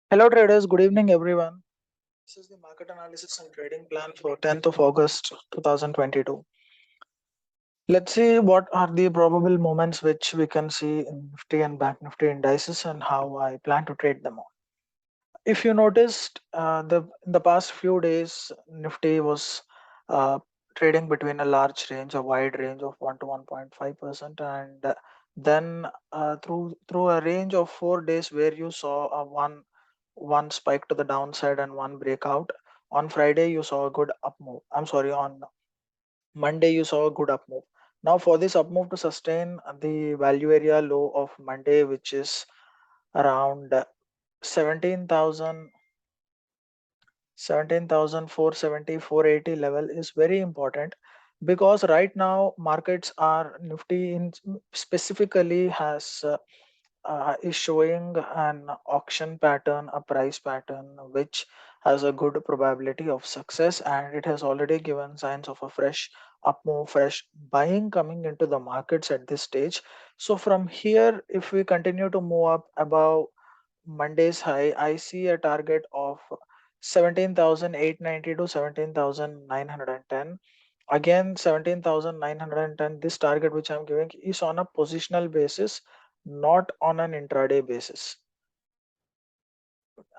Hello traders, good evening everyone. This is the market analysis and trading plan for 10th of August 2022. Let's see what are the probable moments which we can see in Nifty and BankNifty indices and how I plan to trade them on. If you noticed, the in the past few days, Nifty was uh, trading between a large range, a wide range of 1 to 1.5%, and then through a range of 4 days where you saw a one spike to the downside and one breakout. On Friday, you saw a good up move. I'm sorry, on Monday, you saw a good up move. Now, for this up move to sustain the value area low of Monday, which is around 17,000 17,470, level is very important because right now markets are Nifty in specifically has is showing an auction pattern, a price pattern which has a good probability of success, and it has already given signs of a fresh up move, fresh buying coming into the markets at this stage. So from here, if we continue to move up above Monday's high, I see a target of 17,890 to 17,910. Again, 17,910. This target which I'm giving is on a positional basis, not on an intraday basis.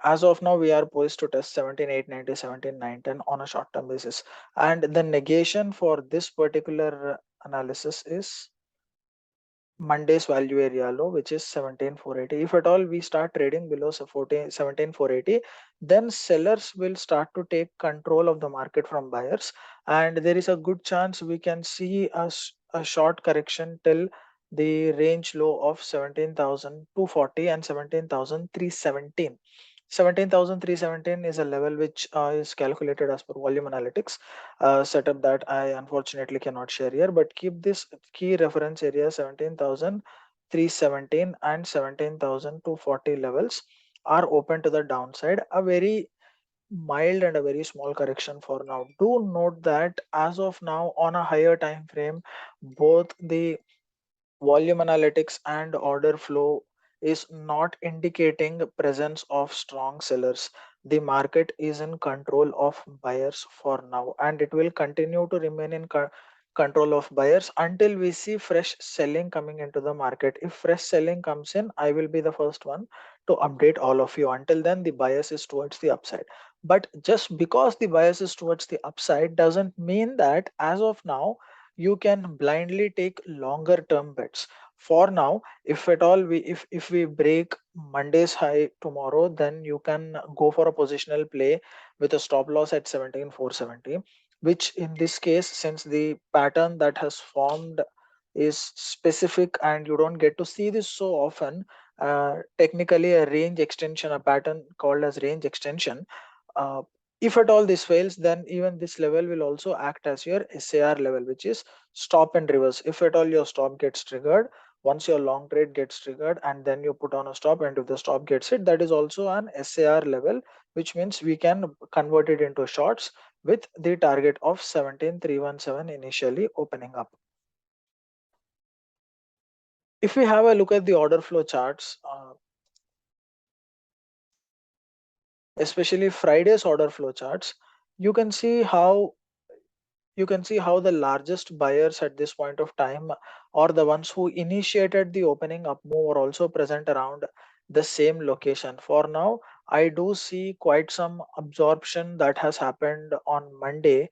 As of now, we are poised to test 17,890, 17,910 on a short term basis. And the negation for this particular analysis is Monday's value area low, which is 17,480. If at all we start trading below 17,480, then sellers will start to take control of the market from buyers, and there is a good chance we can see a short correction till the range low of 17,240 and 17,317. 17,317 is a level which is calculated as per volume analytics setup that I unfortunately cannot share here, but keep this key reference area 17,317 and 17,240 levels are open to the downside. A very mild and a very small correction for now. Do note that as of now on a higher time frame, both the volume analytics and order flow is not indicating presence of strong sellers. The market is in control of buyers for now, and it will continue to remain in control of buyers until we see fresh selling coming into the market. If fresh selling comes in, I will be the first one to update all of you. Until then, the bias is towards the upside. But just because the bias is towards the upside doesn't mean that as of now you can blindly take longer term bets. For now, if at all if we break Monday's high tomorrow, then you can go for a positional play with a stop loss at 17,470, which in this case, since the pattern that has formed is specific and you don't get to see this so often, technically a range extension, a pattern called as range extension, uh, if at all this fails, then even this level will also act as your SAR level, which is stop and reverse. If at all your stop gets triggered, once your long trade gets triggered and then you put on a stop, and if the stop gets hit, that is also an SAR level, which means we can convert it into shorts with the target of 17,317 initially opening up. If we have a look at the order flow charts, especially Friday's order flow charts, you can see how the largest buyers at this point of time, or the ones who initiated the opening up move, are also present around the same location. For now, I do see quite some absorption that has happened on Monday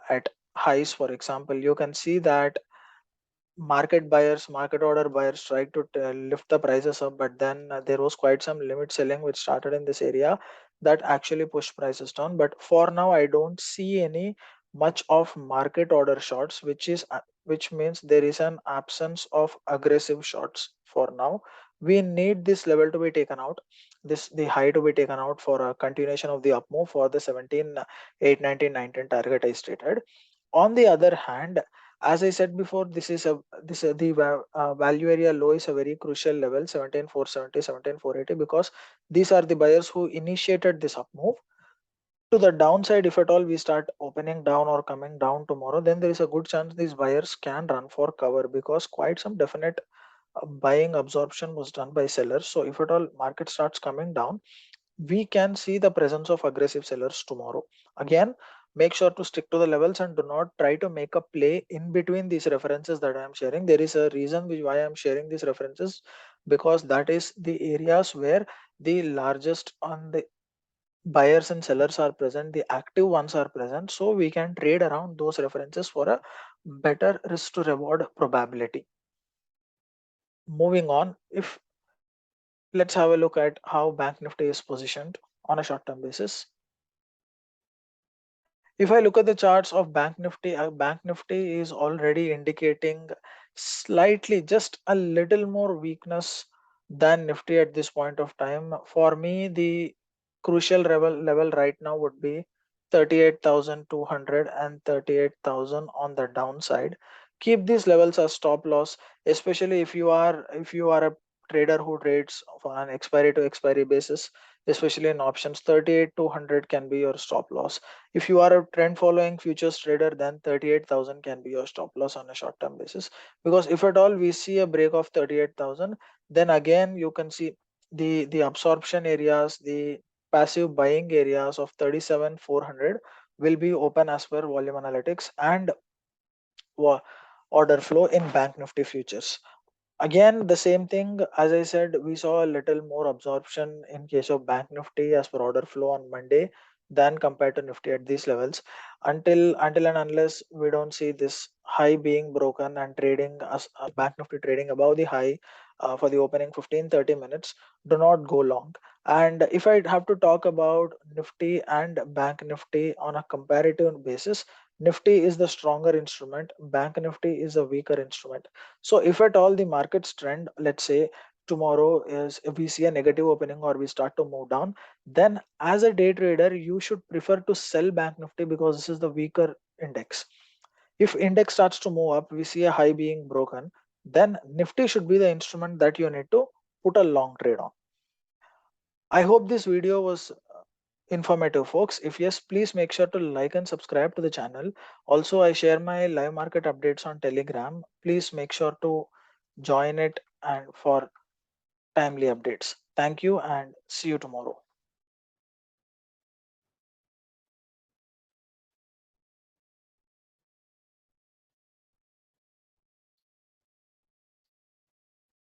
at highs. For example, you can see that market order buyers tried to lift the prices up, but then there was quite some limit selling which started in this area that actually pushed prices down. But for now, I don't see any much of market order shorts, which means there is an absence of aggressive shorts. For now, we need this level to be taken out, this the high to be taken out for a continuation of the up move for the 17 8 19 19 target I stated. On the other hand, as I said before, the value area low is a very crucial level, 17,470, 17,480, because these are the buyers who initiated this up move. To the downside, if at all we start opening down or coming down tomorrow, then there is a good chance these buyers can run for cover because quite some definite buying absorption was done by sellers. So if at all market starts coming down, we can see the presence of aggressive sellers tomorrow. Again, make sure to stick to the levels and do not try to make a play in between these references that I am sharing. There is a reason why I am sharing these references, because that is the areas where the largest on the buyers and sellers are present, the active ones are present, so we can trade around those references for a better risk to reward probability. Moving on, if let's have a look at how Bank Nifty is positioned on a short term basis. If I look at the charts of Bank Nifty is already indicating slightly, just a little more weakness than Nifty at this point of time. For me, the crucial level right now would be 38,200 and 38,000 on the downside. Keep these levels as stop loss, especially if you are a trader who trades on an expiry to expiry basis, especially in options. 38,200 can be your stop loss. If you are a trend following futures trader, then 38,000 can be your stop loss on a short term basis. Because if at all we see a break of 38,000, then again you can see the absorption areas, the passive buying areas of 37,400 will be open as per volume analytics and order flow in Bank Nifty futures. Again, the same thing as I said, we saw a little more absorption in case of Bank Nifty as per order flow on Monday than compared to Nifty at these levels. Until and unless we don't see this high being broken and trading as Bank Nifty trading above the high for the opening 15-30 minutes, do not go long. And if I have to talk about Nifty and Bank Nifty on a comparative basis, Nifty is the stronger instrument, Bank Nifty is a weaker instrument. So if at all the market's trend, let's say tomorrow is if we see a negative opening or we start to move down, then as a day trader, you should prefer to sell Bank Nifty because this is the weaker index. If index starts to move up, we see a high being broken, then Nifty should be the instrument that you need to put a long trade on. I hope this video was informative, folks. If yes, please make sure to like and subscribe to the channel. Also, I share my live market updates on Telegram. Please make sure to join it and for timely updates. Thank you and see you tomorrow.